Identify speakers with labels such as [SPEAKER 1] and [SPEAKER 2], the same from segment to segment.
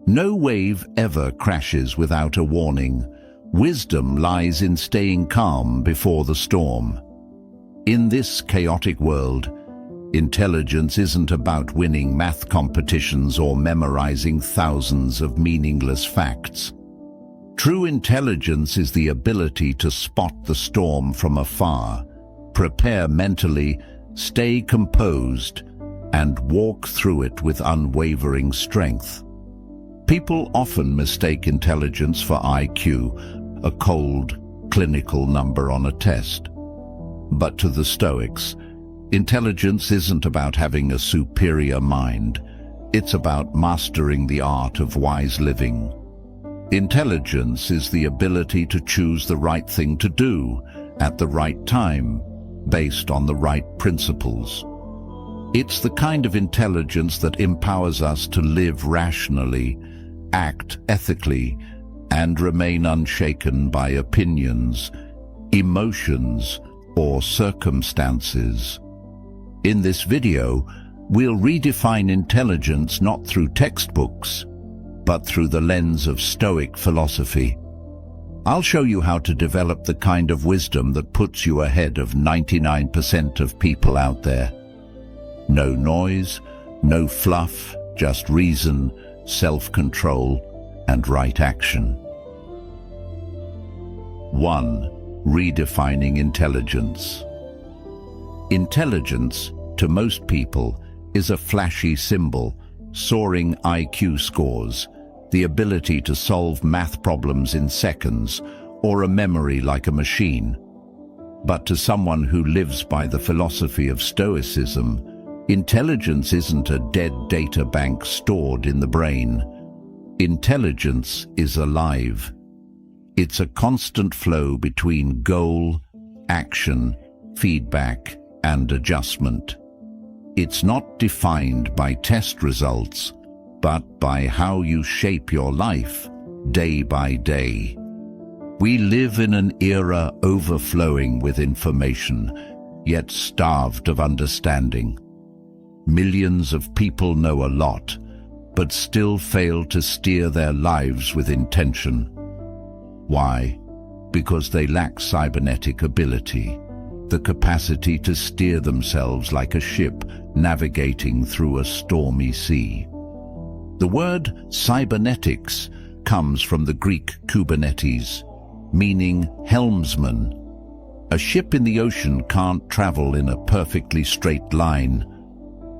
[SPEAKER 1] No wave ever crashes without a warning. Wisdom lies in staying calm before the storm. In this chaotic world, intelligence isn't about winning math competitions or memorizing thousands of meaningless facts. True intelligence is the ability to spot the storm from afar, prepare mentally, stay composed, and walk through it with unwavering strength. People often mistake intelligence for IQ, a cold, clinical number on a test. But to the Stoics, intelligence isn't about having a superior mind. It's about mastering the art of wise living. Intelligence is the ability to choose the right thing to do at the right time, based on the right principles. It's the kind of intelligence that empowers us to live rationally, act ethically, and remain unshaken by opinions, emotions, or circumstances. In this video, we'll redefine intelligence not through textbooks, but through the lens of Stoic philosophy. I'll show you how to develop the kind of wisdom that puts you ahead of 99% of people out there. No noise, no fluff, just reason, self-control, and right action. 1. Redefining intelligence. Intelligence, to most people, is a flashy symbol, soaring IQ scores, the ability to solve math problems in seconds, or a memory like a machine. But to someone who lives by the philosophy of Stoicism, intelligence isn't a dead data bank stored in the brain. Intelligence is alive. It's a constant flow between goal, action, feedback, and adjustment. It's not defined by test results, but by how you shape your life day by day. We live in an era overflowing with information, yet starved of understanding. Millions of people know a lot, but still fail to steer their lives with intention. Why? Because they lack cybernetic ability, the capacity to steer themselves like a ship navigating through a stormy sea. The word cybernetics comes from the Greek kubernetes, meaning helmsman. A ship in the ocean can't travel in a perfectly straight line.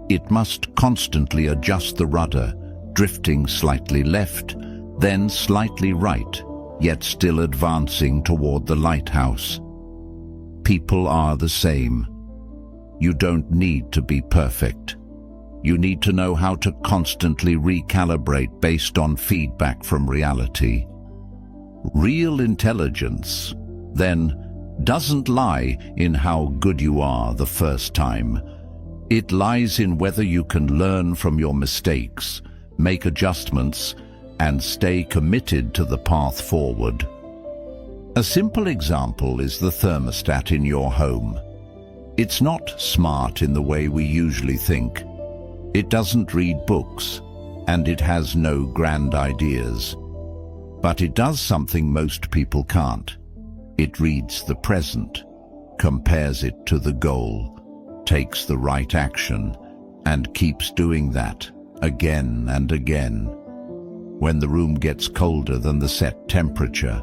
[SPEAKER 1] It must constantly adjust the rudder, drifting slightly left, then slightly right, yet still advancing toward the lighthouse. People are the same. You don't need to be perfect. You need to know how to constantly recalibrate based on feedback from reality. Real intelligence, then, doesn't lie in how good you are the first time. It lies in whether you can learn from your mistakes, make adjustments, and stay committed to the path forward. A simple example is the thermostat in your home. It's not smart in the way we usually think. It doesn't read books, and it has no grand ideas. But it does something most people can't. It reads the present, compares it to the goal, takes the right action, and keeps doing that again and again. When the room gets colder than the set temperature,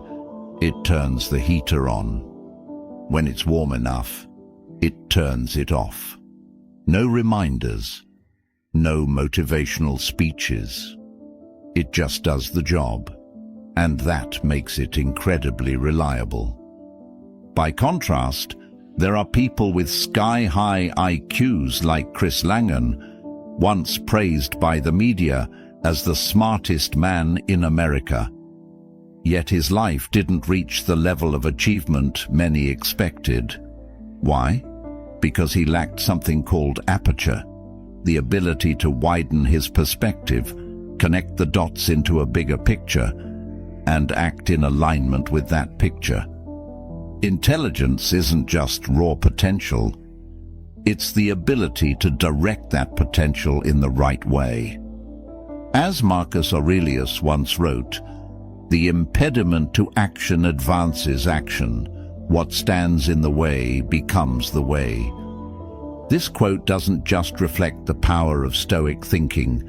[SPEAKER 1] it turns the heater on. When it's warm enough, it turns it off. No reminders, no motivational speeches. It just does the job, and that makes it incredibly reliable. By contrast, there are people with sky-high IQs like Chris Langan, once praised by the media as the smartest man in America. Yet his life didn't reach the level of achievement many expected. Why? Because he lacked something called aperture, the ability to widen his perspective, connect the dots into a bigger picture, and act in alignment with that picture. Intelligence isn't just raw potential. It's the ability to direct that potential in the right way. As Marcus Aurelius once wrote, "The impediment to action advances action. What stands in the way becomes the way." This quote doesn't just reflect the power of Stoic thinking,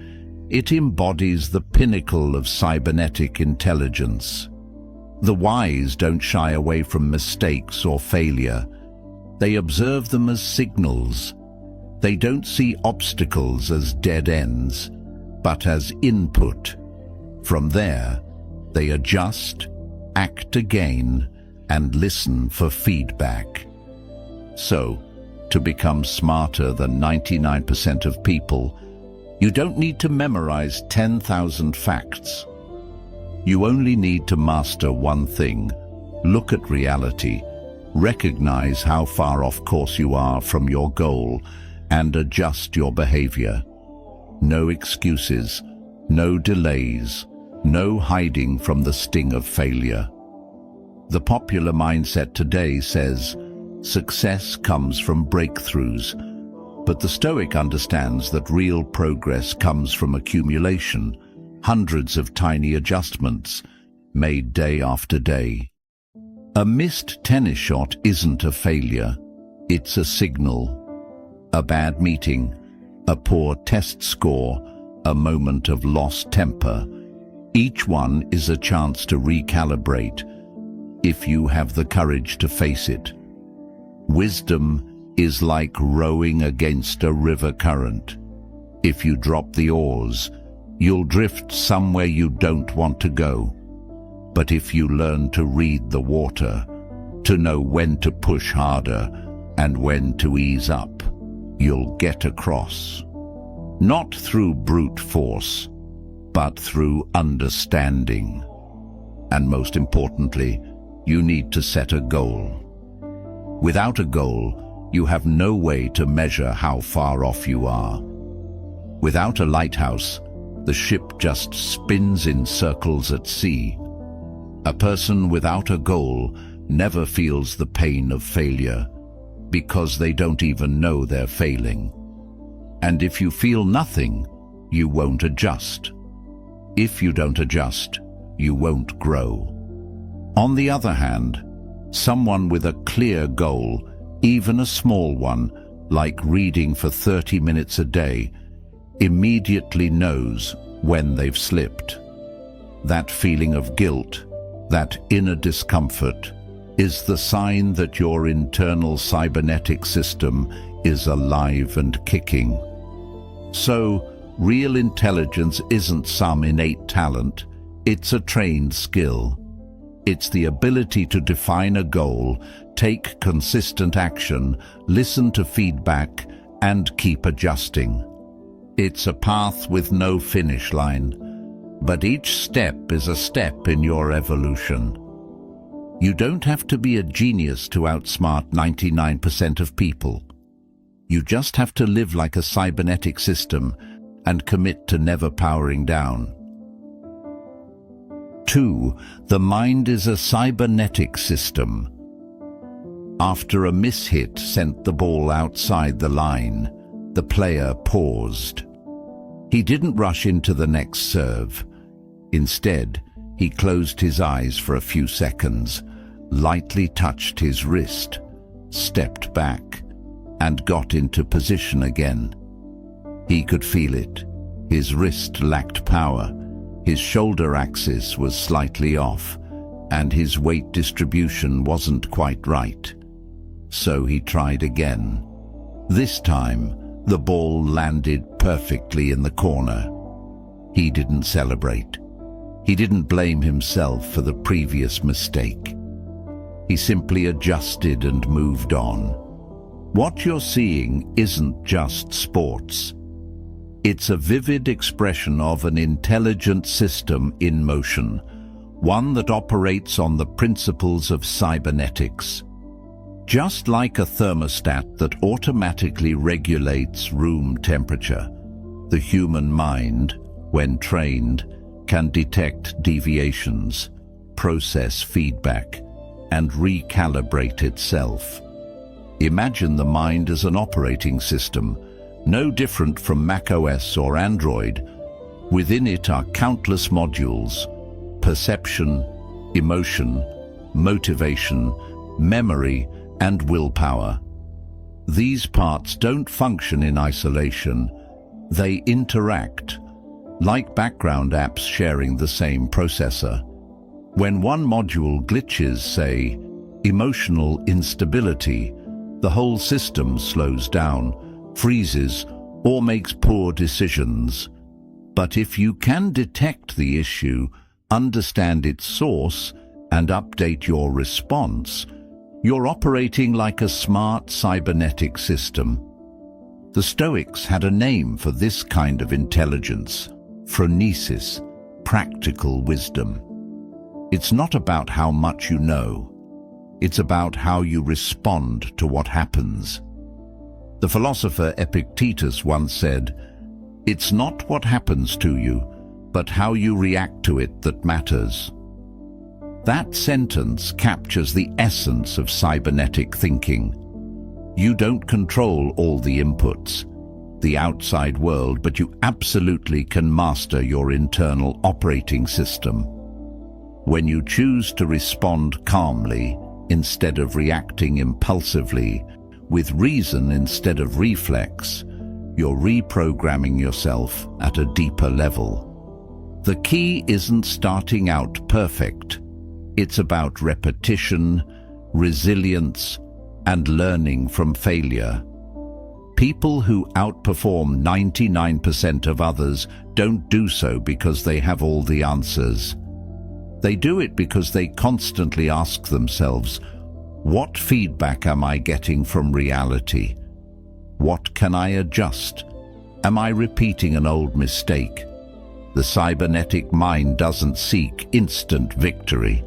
[SPEAKER 1] it embodies the pinnacle of cybernetic intelligence. The wise don't shy away from mistakes or failure. They observe them as signals. They don't see obstacles as dead ends, but as input. From there, they adjust, act again, and listen for feedback. So, to become smarter than 99% of people, you don't need to memorize 10,000 facts. You only need to master one thing: look at reality, recognize how far off course you are from your goal, and adjust your behavior. No excuses, no delays, no hiding from the sting of failure. The popular mindset today says, success comes from breakthroughs, but the Stoic understands that real progress comes from accumulation, hundreds of tiny adjustments made day after day. A missed tennis shot isn't a failure, it's a signal. A bad meeting, a poor test score, a moment of lost temper. Each one is a chance to recalibrate, if you have the courage to face it. Wisdom is like rowing against a river current. If you drop the oars, you'll drift somewhere you don't want to go. But if you learn to read the water, to know when to push harder and when to ease up, you'll get across. Not through brute force, but through understanding. And most importantly, you need to set a goal. Without a goal, you have no way to measure how far off you are. Without a lighthouse, the ship just spins in circles at sea. A person without a goal never feels the pain of failure, because they don't even know they're failing. And if you feel nothing, you won't adjust. If you don't adjust, you won't grow. On the other hand, someone with a clear goal, even a small one, like reading for 30 minutes a day, immediately knows when they've slipped. That feeling of guilt, that inner discomfort, is the sign that your internal cybernetic system is alive and kicking. So, real intelligence isn't some innate talent, it's a trained skill. It's the ability to define a goal, take consistent action, listen to feedback, and keep adjusting. It's a path with no finish line, but each step is a step in your evolution. You don't have to be a genius to outsmart 99% of people. You just have to live like a cybernetic system and commit to never powering down. 2. The mind is a cybernetic system. After a mishit sent the ball outside the line, the player paused. He didn't rush into the next serve. Instead, he closed his eyes for a few seconds, lightly touched his wrist, stepped back, and got into position again. He could feel it. His wrist lacked power, his shoulder axis was slightly off, and his weight distribution wasn't quite right. So he tried again. This time, the ball landed perfectly in the corner. He didn't celebrate. He didn't blame himself for the previous mistake. He simply adjusted and moved on. What you're seeing isn't just sports. It's a vivid expression of an intelligent system in motion, one that operates on the principles of cybernetics. Just like a thermostat that automatically regulates room temperature, the human mind, when trained, can detect deviations, process feedback, and recalibrate itself. Imagine the mind as an operating system, no different from macOS or Android, Within it are countless modules: perception, emotion, motivation, memory, and willpower. These parts don't function in isolation. They interact, like background apps sharing the same processor. When one module glitches, say, emotional instability, the whole system slows down, freezes, or makes poor decisions. But if you can detect the issue, understand its source, and update your response, you're operating like a smart cybernetic system. The Stoics had a name for this kind of intelligence: phronesis, practical wisdom. It's not about how much you know. It's about how you respond to what happens. The philosopher Epictetus once said, "It's not what happens to you, but how you react to it that matters." That sentence captures the essence of cybernetic thinking. You don't control all the inputs, the outside world, but you absolutely can master your internal operating system. When you choose to respond calmly instead of reacting impulsively, with reason instead of reflex, you're reprogramming yourself at a deeper level. The key isn't starting out perfect. It's about repetition, resilience, and learning from failure. People who outperform 99% of others don't do so because they have all the answers. They do it because they constantly ask themselves, what feedback am I getting from reality? What can I adjust? Am I repeating an old mistake? The cybernetic mind doesn't seek instant victory.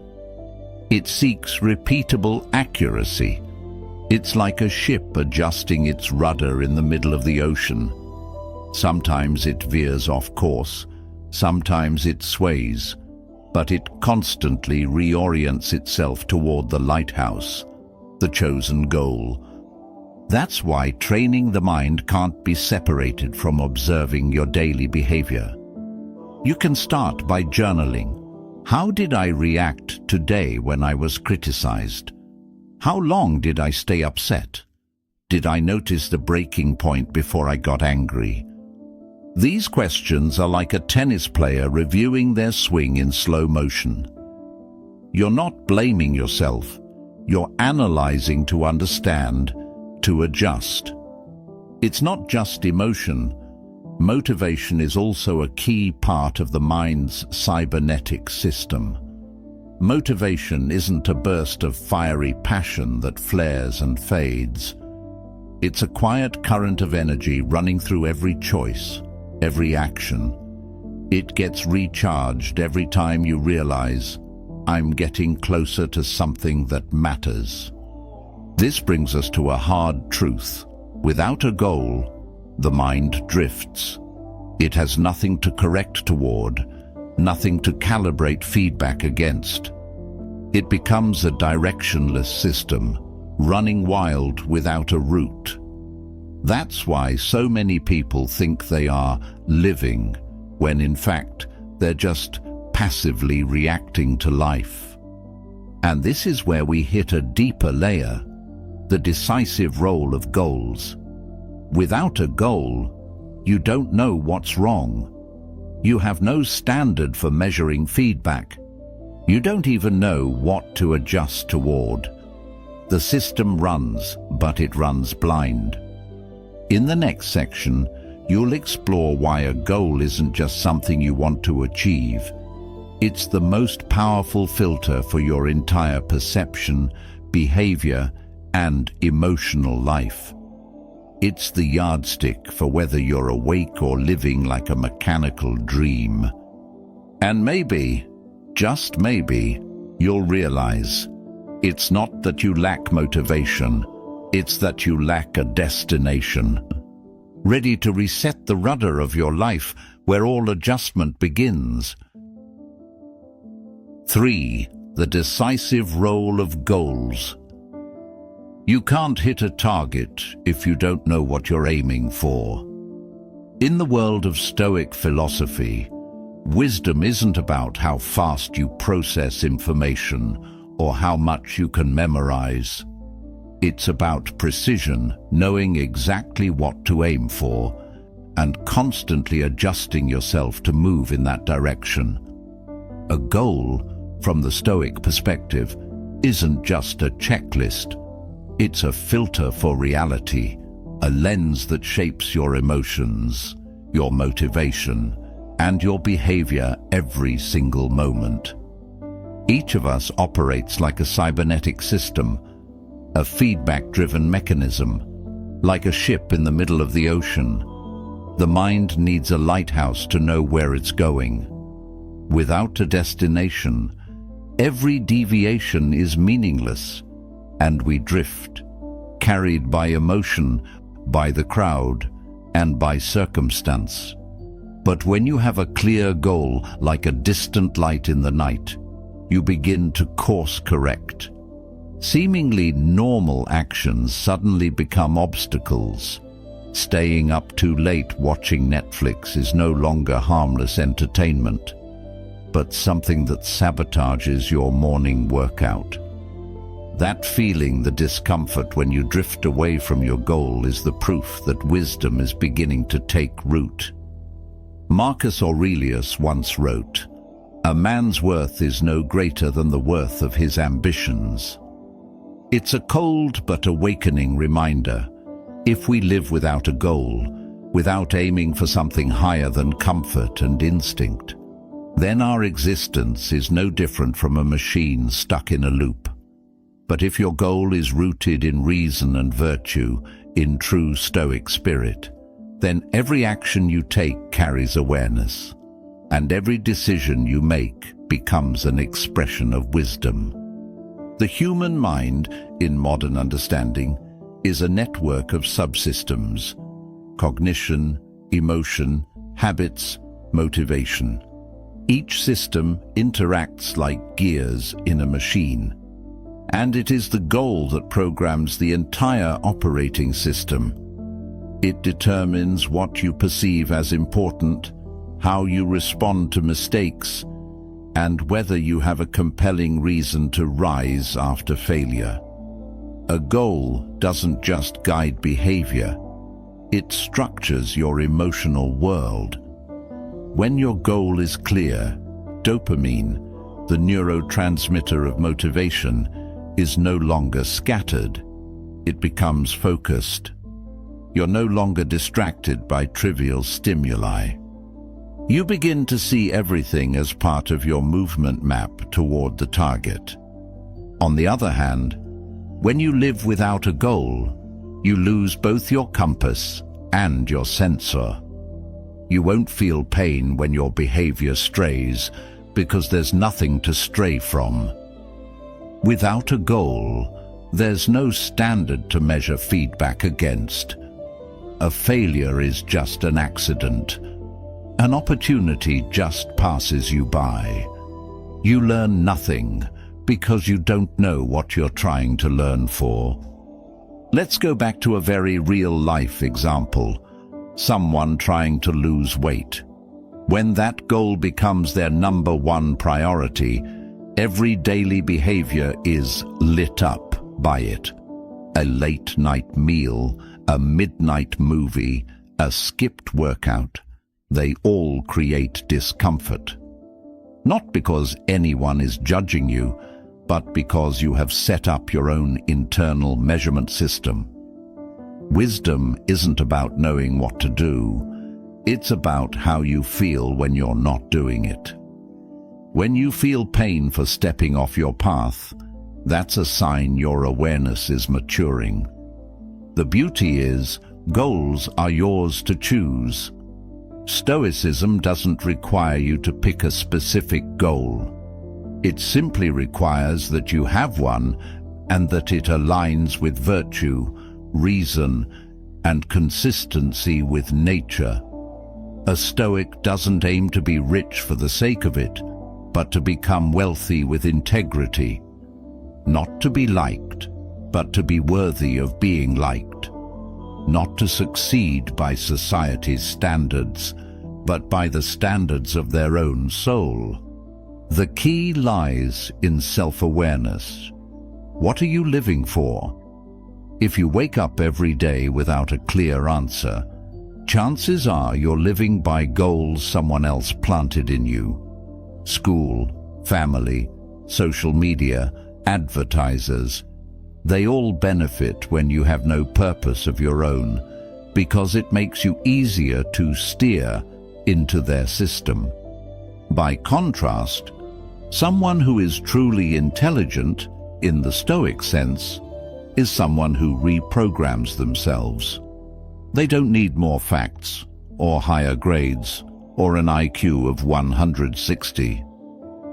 [SPEAKER 1] It seeks repeatable accuracy. It's like a ship adjusting its rudder in the middle of the ocean. Sometimes it veers off course, sometimes it sways, but it constantly reorients itself toward the lighthouse, the chosen goal. That's why training the mind can't be separated from observing your daily behavior. You can start by journaling. How did I react today when I was criticized? How long did I stay upset? Did I notice the breaking point before I got angry? These questions are like a tennis player reviewing their swing in slow motion. You're not blaming yourself. You're analyzing to understand, to adjust. It's not just emotion. Motivation is also a key part of the mind's cybernetic system. Motivation isn't a burst of fiery passion that flares and fades. It's a quiet current of energy running through every choice, every action. It gets recharged every time you realize, I'm getting closer to something that matters. This brings us to a hard truth. Without a goal, the mind drifts. It has nothing to correct toward, nothing to calibrate feedback against. It becomes a directionless system, running wild without a route. That's why so many people think they are living, when in fact they're just passively reacting to life. And this is where we hit a deeper layer, the decisive role of goals. Without a goal, you don't know what's wrong. You have no standard for measuring feedback. You don't even know what to adjust toward. The system runs, but it runs blind. In the next section, you'll explore why a goal isn't just something you want to achieve. It's the most powerful filter for your entire perception, behavior, and emotional life. It's the yardstick for whether you're awake or living like a mechanical dream. And maybe, just maybe, you'll realize it's not that you lack motivation, it's that you lack a destination. Ready to reset the rudder of your life where all adjustment begins. 3. The decisive role of goals. You can't hit a target if you don't know what you're aiming for. In the world of Stoic philosophy, Wisdom isn't about how fast you process information or how much you can memorize. It's about precision, knowing exactly what to aim for, and constantly adjusting yourself to move in that direction. A goal, from the Stoic perspective, isn't just a checklist. It's a filter for reality, a lens that shapes your emotions, your motivation, and your behavior every single moment. Each of us operates like a cybernetic system, a feedback-driven mechanism, like a ship in the middle of the ocean. The mind needs a lighthouse to know where it's going. Without a destination, every deviation is meaningless, and we drift, carried by emotion, by the crowd, and by circumstance. But when you have a clear goal, like a distant light in the night, you begin to course correct. Seemingly normal actions suddenly become obstacles. Staying up too late watching Netflix is no longer harmless entertainment, but something that sabotages your morning workout. That feeling, the discomfort when you drift away from your goal, is the proof that wisdom is beginning to take root. Marcus Aurelius once wrote, "A man's worth is no greater than the worth of his ambitions." It's a cold but awakening reminder. If we live without a goal, without aiming for something higher than comfort and instinct, then our existence is no different from a machine stuck in a loop. But if your goal is rooted in reason and virtue, in true Stoic spirit, then every action you take carries awareness, and every decision you make becomes an expression of wisdom. The human mind, in modern understanding, is a network of subsystems: cognition, emotion, habits, motivation. Each system interacts like gears in a machine, and it is the goal that programs the entire operating system. It determines what you perceive as important, how you respond to mistakes, and whether you have a compelling reason to rise after failure. A goal doesn't just guide behavior, it structures your emotional world. When your goal is clear, dopamine, the neurotransmitter of motivation, is no longer scattered. It becomes focused. You're no longer distracted by trivial stimuli. You begin to see everything as part of your movement map toward the target. On the other hand, when you live without a goal, you lose both your compass and your sensor. You won't feel pain when your behavior strays, because there's nothing to stray from. Without a goal, there's no standard to measure feedback against. A failure is just an accident. An opportunity just passes you by. You learn nothing because you don't know what you're trying to learn for. Let's go back to a very real-life example. Someone trying to lose weight. When that goal becomes their number one priority, every daily behavior is lit up by it. A late-night meal, a midnight movie, a skipped workout. They all create discomfort. Not because anyone is judging you, but because you have set up your own internal measurement system. Wisdom isn't about knowing what to do. It's about how you feel when you're not doing it. When you feel pain for stepping off your path, that's a sign your awareness is maturing. The beauty is, goals are yours to choose. Stoicism doesn't require you to pick a specific goal. It simply requires that you have one and that it aligns with virtue, reason, and consistency with nature. A Stoic doesn't aim to be rich for the sake of it, but to become wealthy with integrity. Not to be liked, but to be worthy of being liked. Not to succeed by society's standards, but by the standards of their own soul. The key lies in self-awareness. What are you living for? If you wake up every day without a clear answer, chances are you're living by goals someone else planted in you. School, family, social media, advertisers, they all benefit when you have no purpose of your own, because it makes you easier to steer into their system. By contrast, someone who is truly intelligent, in the Stoic sense, is someone who reprograms themselves. They don't need more facts, or higher grades, or an IQ of 160.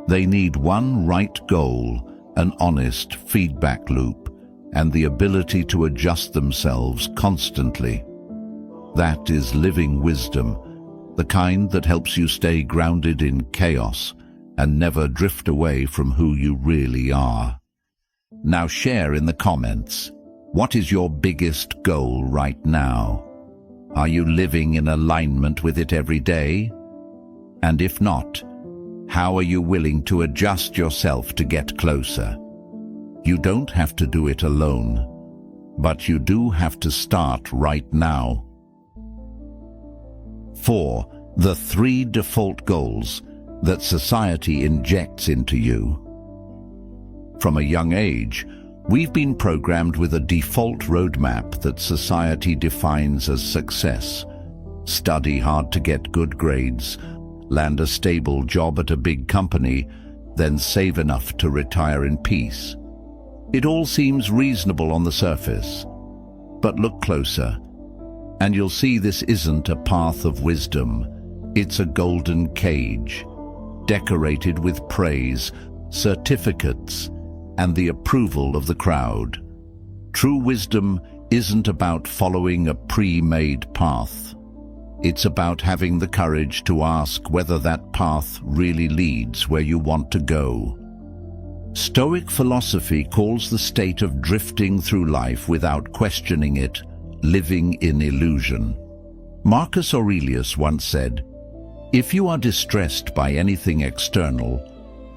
[SPEAKER 1] They need one right goal, an honest feedback loop, and the ability to adjust themselves constantly. That is living wisdom, the kind that helps you stay grounded in chaos and never drift away from who you really are. Now share in the comments, what is your biggest goal right now? Are you living in alignment with it every day? And if not, how are you willing to adjust yourself to get closer? You don't have to do it alone, but you do have to start right now. 4. The 3 default goals that society injects into you. From a young age, we've been programmed with a default roadmap that society defines as success. Study hard to get good grades, land a stable job at a big company, then save enough to retire in peace. It all seems reasonable on the surface, but look closer, and you'll see this isn't a path of wisdom. It's a golden cage, decorated with praise, certificates, and the approval of the crowd. True wisdom isn't about following a pre-made path. It's about having the courage to ask whether that path really leads where you want to go. Stoic philosophy calls the state of drifting through life without questioning it, living in illusion. Marcus Aurelius once said, "If you are distressed by anything external,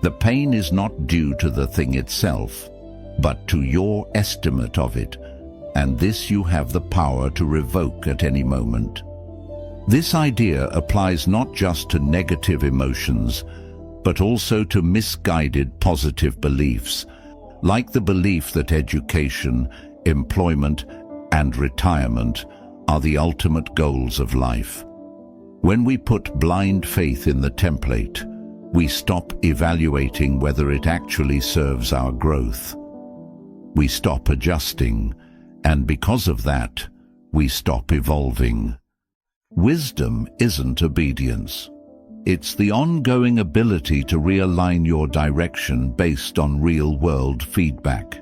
[SPEAKER 1] the pain is not due to the thing itself, but to your estimate of it, and this you have the power to revoke at any moment." This idea applies not just to negative emotions, but also to misguided positive beliefs, like the belief that education, employment, and retirement are the ultimate goals of life. When we put blind faith in the template, we stop evaluating whether it actually serves our growth. We stop adjusting, and because of that, we stop evolving. Wisdom isn't obedience. It's the ongoing ability to realign your direction based on real-world feedback.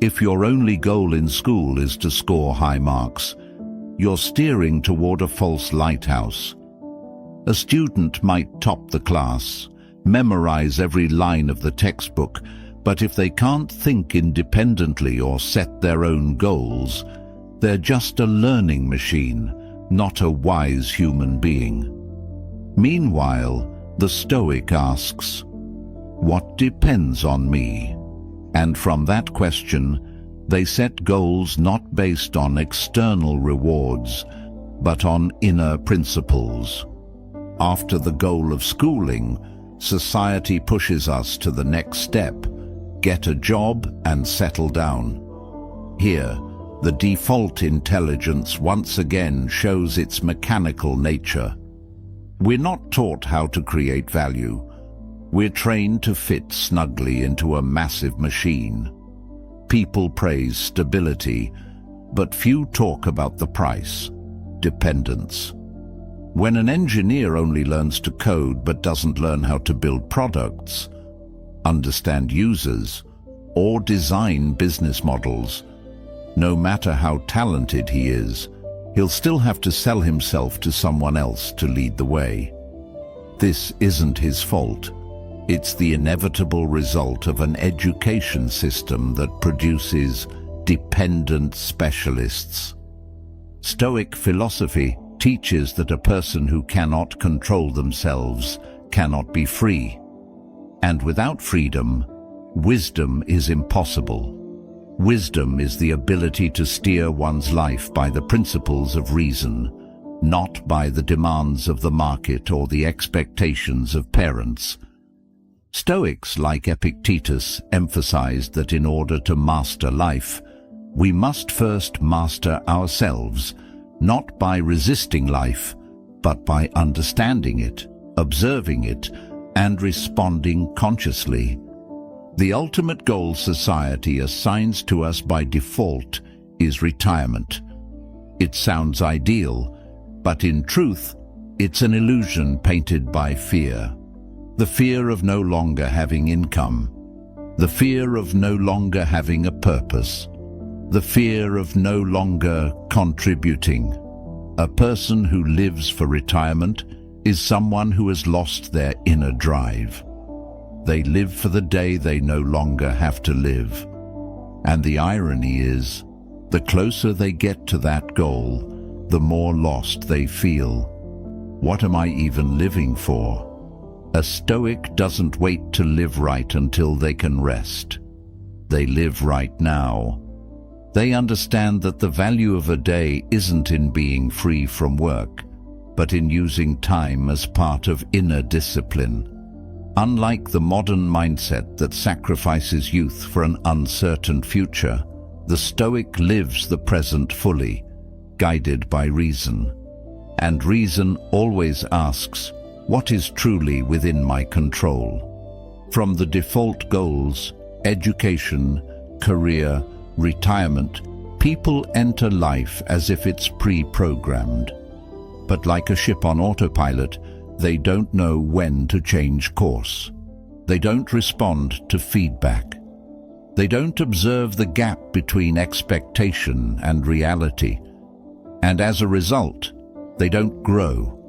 [SPEAKER 1] If your only goal in school is to score high marks, you're steering toward a false lighthouse. A student might top the class, memorize every line of the textbook, but if they can't think independently or set their own goals, they're just a learning machine, not a wise human being. Meanwhile, the Stoic asks, what depends on me? And from that question, they set goals not based on external rewards, but on inner principles. After the goal of schooling, society pushes us to the next step, get a job and settle down. Here, the default intelligence once again shows its mechanical nature. We're not taught how to create value. We're trained to fit snugly into a massive machine. People praise stability, but few talk about the price, dependence. When an engineer only learns to code but doesn't learn how to build products, understand users, or design business models, no matter how talented he is, he'll still have to sell himself to someone else to lead the way. This isn't his fault. It's the inevitable result of an education system that produces dependent specialists. Stoic philosophy teaches that a person who cannot control themselves cannot be free. And without freedom, wisdom is impossible. Wisdom is the ability to steer one's life by the principles of reason, not by the demands of the market or the expectations of parents. Stoics like Epictetus emphasized that in order to master life, we must first master ourselves, not by resisting life, but by understanding it, observing it, and responding consciously. The ultimate goal society assigns to us by default is retirement. It sounds ideal, but in truth, it's an illusion painted by fear. The fear of no longer having income, the fear of no longer having a purpose, the fear of no longer contributing. A person who lives for retirement is someone who has lost their inner drive. They live for the day they no longer have to live. And the irony is, the closer they get to that goal, the more lost they feel. What am I even living for? A Stoic doesn't wait to live right until they can rest. They live right now. They understand that the value of a day isn't in being free from work, but in using time as part of inner discipline. Unlike the modern mindset that sacrifices youth for an uncertain future, the Stoic lives the present fully, guided by reason. And reason always asks, what is truly within my control? From the default goals, education, career, retirement, people enter life as if it's pre-programmed. But like a ship on autopilot, they don't know when to change course. They don't respond to feedback. They don't observe the gap between expectation and reality. And as a result, they don't grow.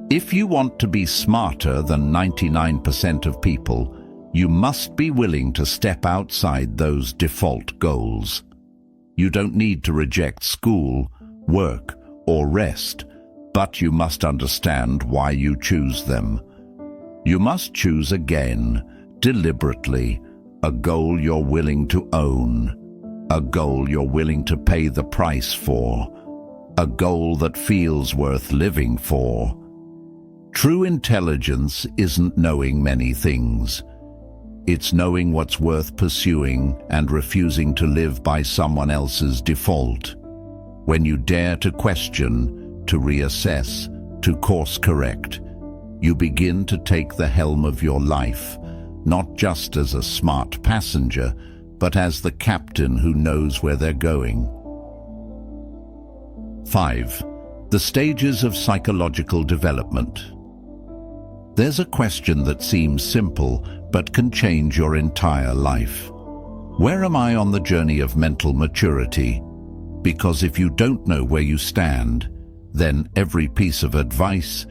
[SPEAKER 1] If you want to be smarter than 99% of people, you must be willing to step outside those default goals. You don't need to reject school, work, or rest, but you must understand why you choose them. You must choose again, deliberately, a goal you're willing to own, a goal you're willing to pay the price for, a goal that feels worth living for. True intelligence isn't knowing many things. It's knowing what's worth pursuing and refusing to live by someone else's default. When you dare to question, to reassess, to course correct, you begin to take the helm of your life, not just as a smart passenger, but as the captain who knows where they're going. 5. The stages of psychological development. There's a question that seems simple, but can change your entire life. Where am I on the journey of mental maturity? Because if you don't know where you stand, then every piece of advice,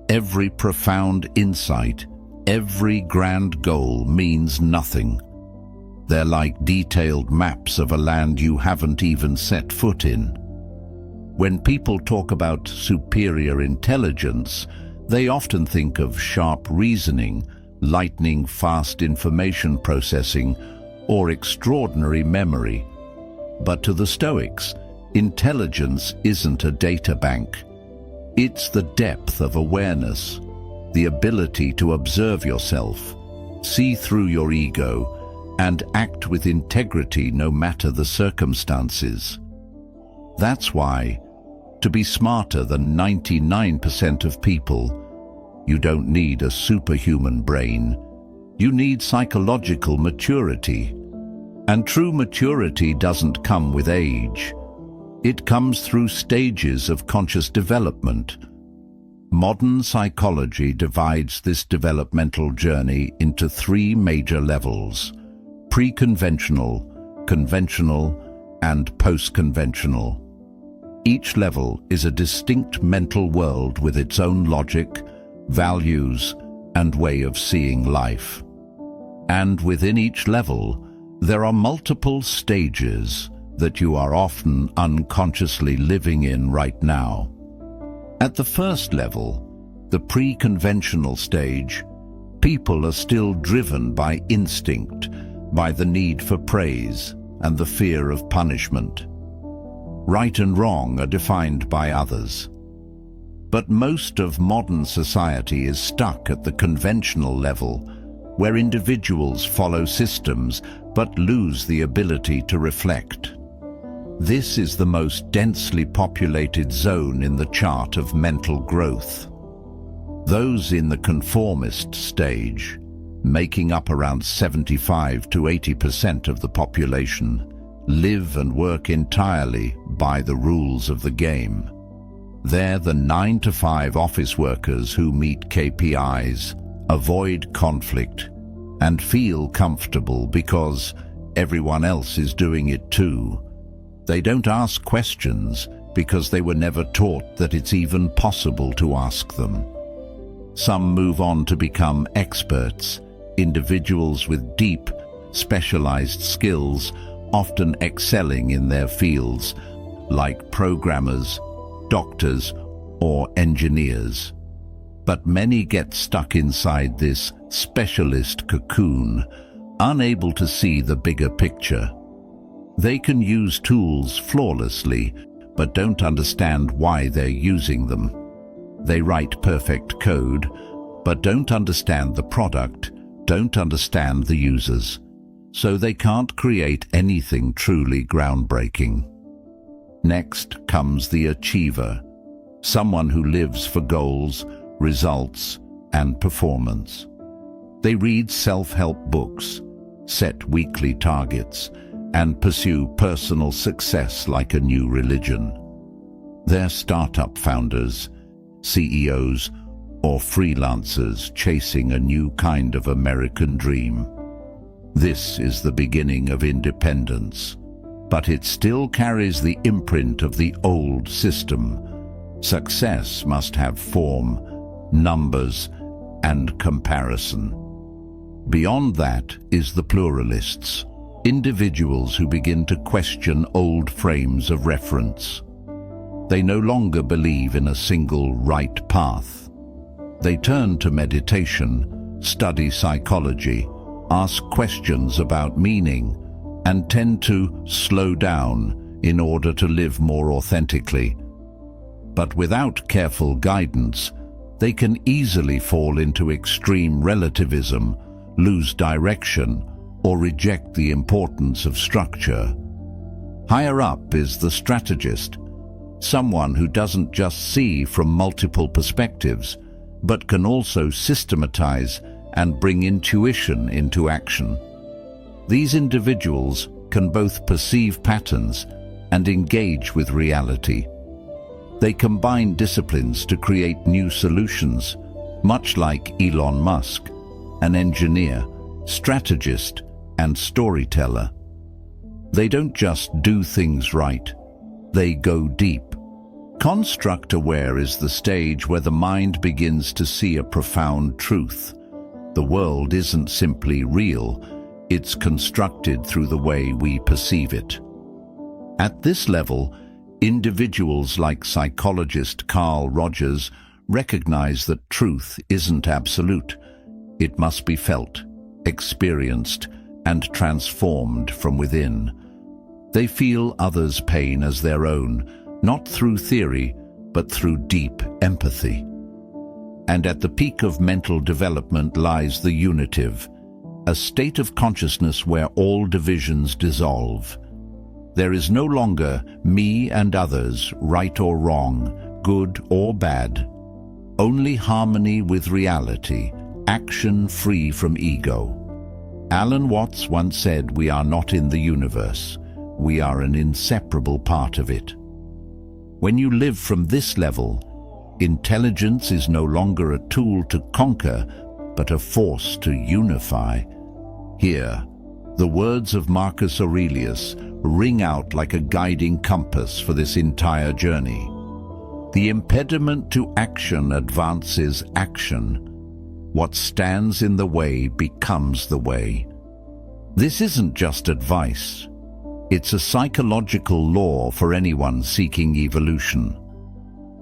[SPEAKER 1] every profound insight, every grand goal means nothing. They're like detailed maps of a land you haven't even set foot in. When people talk about superior intelligence, they often think of sharp reasoning, lightning-fast information processing, or extraordinary memory. But to the Stoics, intelligence isn't a data bank. It's the depth of awareness, the ability to observe yourself, see through your ego, and act with integrity no matter the circumstances. That's why, to be smarter than 99% of people, you don't need a superhuman brain. You need psychological maturity. And true maturity doesn't come with age. It comes through stages of conscious development. Modern psychology divides this developmental journey into 3 major levels: pre-conventional, conventional, and post-conventional. Each level is a distinct mental world with its own logic, values, and way of seeing life. And within each level, there are multiple stages that you are often unconsciously living in right now. At the first level, the pre-conventional stage, people are still driven by instinct, by the need for praise and the fear of punishment. Right and wrong are defined by others. But most of modern society is stuck at the conventional level, where individuals follow systems but lose the ability to reflect. This is the most densely populated zone in the chart of mental growth. Those in the conformist stage, making up around 75 to 80% of the population, live and work entirely by the rules of the game. They're the 9-to-5 office workers who meet KPIs, avoid conflict, and feel comfortable because everyone else is doing it too. They don't ask questions because they were never taught that it's even possible to ask them. Some move on to become experts, individuals with deep, specialized skills, often excelling in their fields, like programmers, doctors, or engineers. But many get stuck inside this specialist cocoon, unable to see the bigger picture. They can use tools flawlessly, but don't understand why they're using them. They write perfect code, but don't understand the product, don't understand the users. So they can't create anything truly groundbreaking. Next comes the achiever, someone who lives for goals, results, and performance. They read self-help books, set weekly targets, and pursue personal success like a new religion. They're startup founders, CEOs, or freelancers chasing a new kind of American dream. This is the beginning of independence, but it still carries the imprint of the old system. Success must have form, numbers, and comparison. Beyond that is the pluralists, individuals who begin to question old frames of reference. They no longer believe in a single right path. They turn to meditation, study psychology, ask questions about meaning, and tend to slow down in order to live more authentically. But without careful guidance, they can easily fall into extreme relativism, lose direction, or reject the importance of structure. Higher up is the strategist, someone who doesn't just see from multiple perspectives, but can also systematize and bring intuition into action. These individuals can both perceive patterns and engage with reality. They combine disciplines to create new solutions, much like Elon Musk, an engineer, strategist, and storyteller. They don't just do things right, they go deep. Construct-aware is the stage where the mind begins to see a profound truth. The world isn't simply real, it's constructed through the way we perceive it. At this level, individuals like psychologist Carl Rogers recognize that truth isn't absolute. It must be felt, experienced, and transformed from within. They feel others' pain as their own, not through theory, but through deep empathy. And at the peak of mental development lies the unitive, a state of consciousness where all divisions dissolve. There is no longer me and others, right or wrong, good or bad. Only harmony with reality, action free from ego. Alan Watts once said, "We are not in the universe. We are an inseparable part of it." When you live from this level, intelligence is no longer a tool to conquer, but a force to unify. Here, the words of Marcus Aurelius ring out like a guiding compass for this entire journey. The impediment to action advances action. What stands in the way becomes the way. This isn't just advice. It's a psychological law for anyone seeking evolution.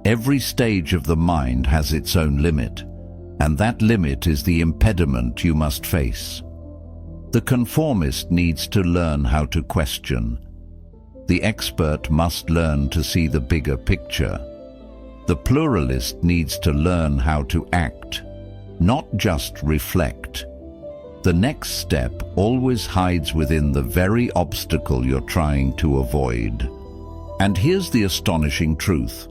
[SPEAKER 1] Every stage of the mind has its own limit, and that limit is the impediment you must face. The conformist needs to learn how to question. The expert must learn to see the bigger picture. The pluralist needs to learn how to act, not just reflect. The next step always hides within the very obstacle you're trying to avoid. And here's the astonishing truth.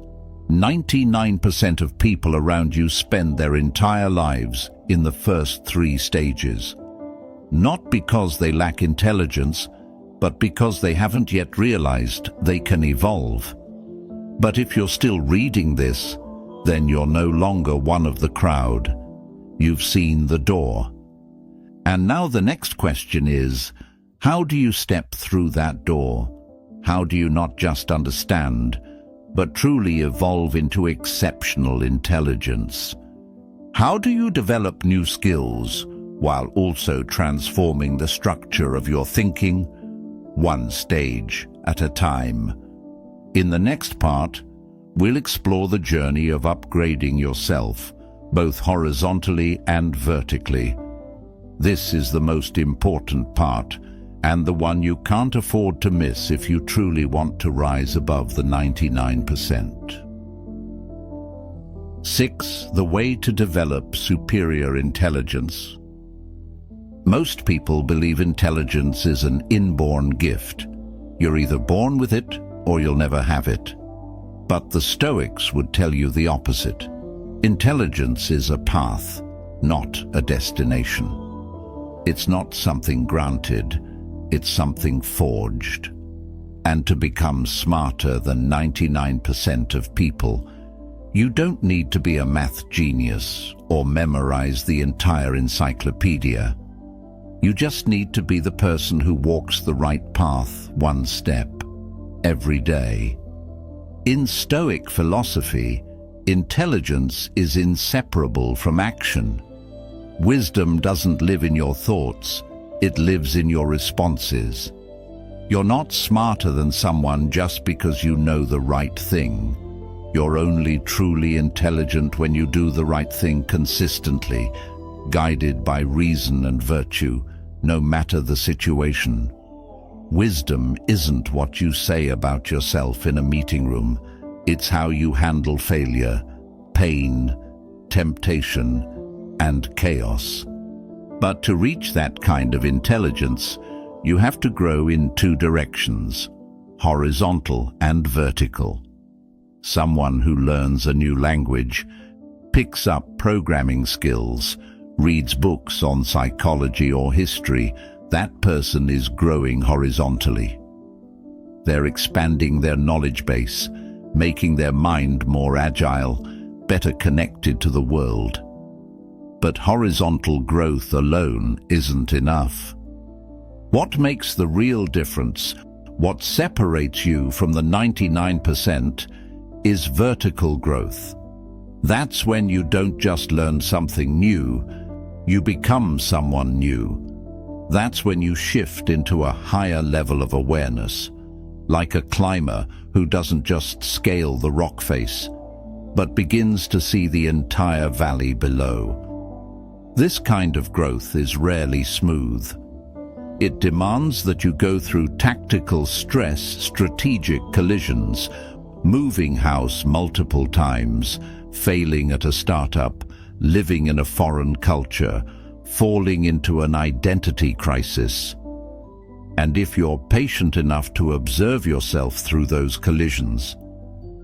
[SPEAKER 1] 99% of people around you spend their entire lives in the first 3 stages. Not because they lack intelligence, but because they haven't yet realized they can evolve. But if you're still reading this, then you're no longer one of the crowd. You've seen the door. And now the next question is, how do you step through that door? How do you not just understand, but truly evolve into exceptional intelligence? How do you develop new skills while also transforming the structure of your thinking, one stage at a time? In the next part, we'll explore the journey of upgrading yourself, both horizontally and vertically. This is the most important part, and the one you can't afford to miss if you truly want to rise above the 99%. 6. The way to develop superior intelligence. Most people believe intelligence is an inborn gift. You're either born with it or you'll never have it. But the Stoics would tell you the opposite. Intelligence is a path, not a destination. It's not something granted, it's something forged. And to become smarter than 99% of people, you don't need to be a math genius or memorize the entire encyclopedia. You just need to be the person who walks the right path one step, every day. In Stoic philosophy, intelligence is inseparable from action. Wisdom doesn't live in your thoughts, it lives in your responses. You're not smarter than someone just because you know the right thing. You're only truly intelligent when you do the right thing consistently, guided by reason and virtue, no matter the situation. Wisdom isn't what you say about yourself in a meeting room. It's how you handle failure, pain, temptation, and chaos. But to reach that kind of intelligence, you have to grow in 2 directions, horizontal and vertical. Someone who learns a new language, picks up programming skills, reads books on psychology or history, that person is growing horizontally. They're expanding their knowledge base, making their mind more agile, better connected to the world. But horizontal growth alone isn't enough. What makes the real difference, what separates you from the 99%, is vertical growth. That's when you don't just learn something new, you become someone new. That's when you shift into a higher level of awareness, like a climber who doesn't just scale the rock face, but begins to see the entire valley below. This kind of growth is rarely smooth. It demands that you go through tactical stress, strategic collisions, moving house multiple times, failing at a startup, living in a foreign culture, falling into an identity crisis. And if you're patient enough to observe yourself through those collisions,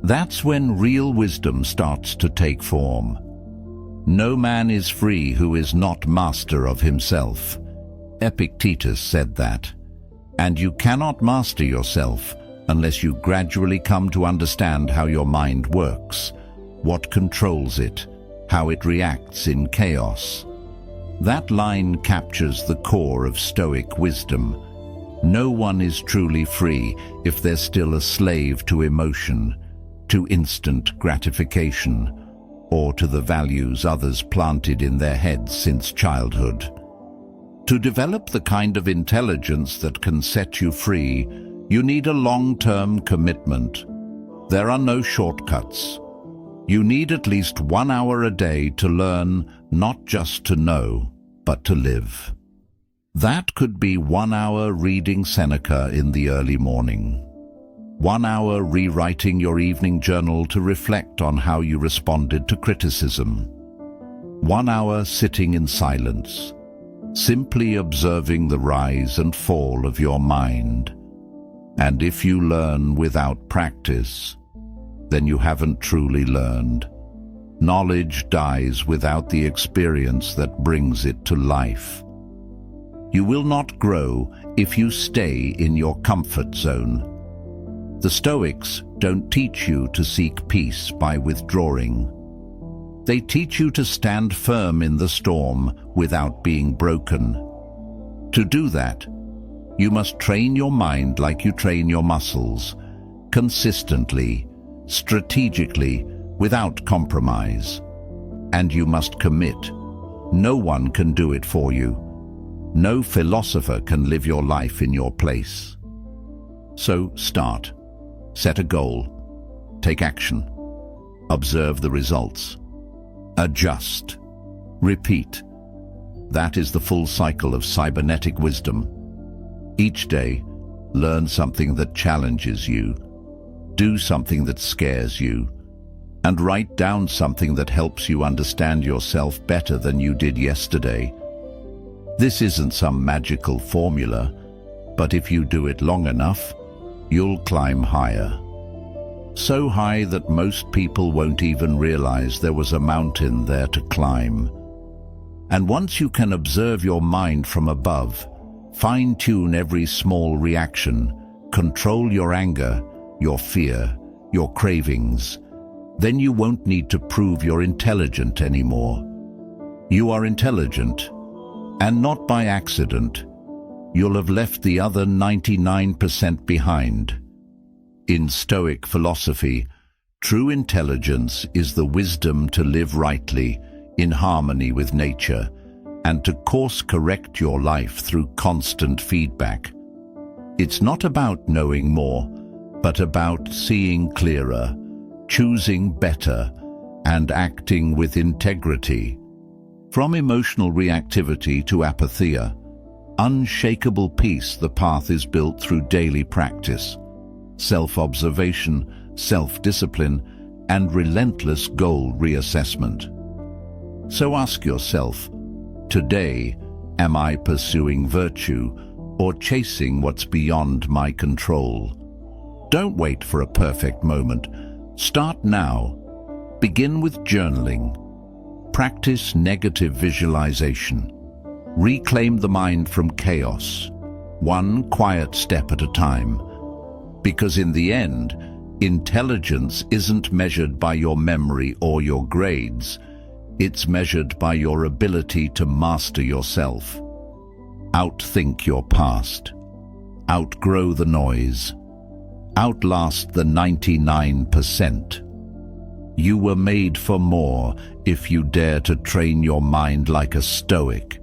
[SPEAKER 1] that's when real wisdom starts to take form. No man is free who is not master of himself. Epictetus said that. And you cannot master yourself unless you gradually come to understand how your mind works, what controls it, how it reacts in chaos. That line captures the core of Stoic wisdom. No one is truly free if they're still a slave to emotion, to instant gratification, or to the values others planted in their heads since childhood. To develop the kind of intelligence that can set you free, you need a long-term commitment. There are no shortcuts. You need at least 1 hour a day to learn, not just to know, but to live. That could be 1 hour reading Seneca in the early morning. 1 hour rewriting your evening journal to reflect on how you responded to criticism. 1 hour sitting in silence, simply observing the rise and fall of your mind. And if you learn without practice, then you haven't truly learned. Knowledge dies without the experience that brings it to life. You will not grow if you stay in your comfort zone. The Stoics don't teach you to seek peace by withdrawing. They teach you to stand firm in the storm without being broken. To do that, you must train your mind like you train your muscles, consistently, strategically, without compromise. And you must commit. No one can do it for you. No philosopher can live your life in your place. So start. Set a goal. Take action. Observe the results. Adjust. Repeat. That is the full cycle of cybernetic wisdom. Each day, learn something that challenges you. Do something that scares you. And write down something that helps you understand yourself better than you did yesterday. This isn't some magical formula, but if you do it long enough, you'll climb higher. So high that most people won't even realize there was a mountain there to climb. And once you can observe your mind from above, fine-tune every small reaction, control your anger, your fear, your cravings, then you won't need to prove you're intelligent anymore. You are intelligent, and not by accident. You'll have left the other 99% behind. In Stoic philosophy, true intelligence is the wisdom to live rightly, in harmony with nature, and to course-correct your life through constant feedback. It's not about knowing more, but about seeing clearer, choosing better, and acting with integrity. From emotional reactivity to apatheia, unshakable peace, the path is built through daily practice, self-observation, self-discipline, and relentless goal reassessment. So ask yourself, today, am I pursuing virtue or chasing what's beyond my control? Don't wait for a perfect moment. Start now. Begin with journaling. Practice negative visualization. Reclaim the mind from chaos, one quiet step at a time. Because in the end, intelligence isn't measured by your memory or your grades. It's measured by your ability to master yourself. Outthink your past. Outgrow the noise. Outlast the 99%. You were made for more if you dare to train your mind like a Stoic.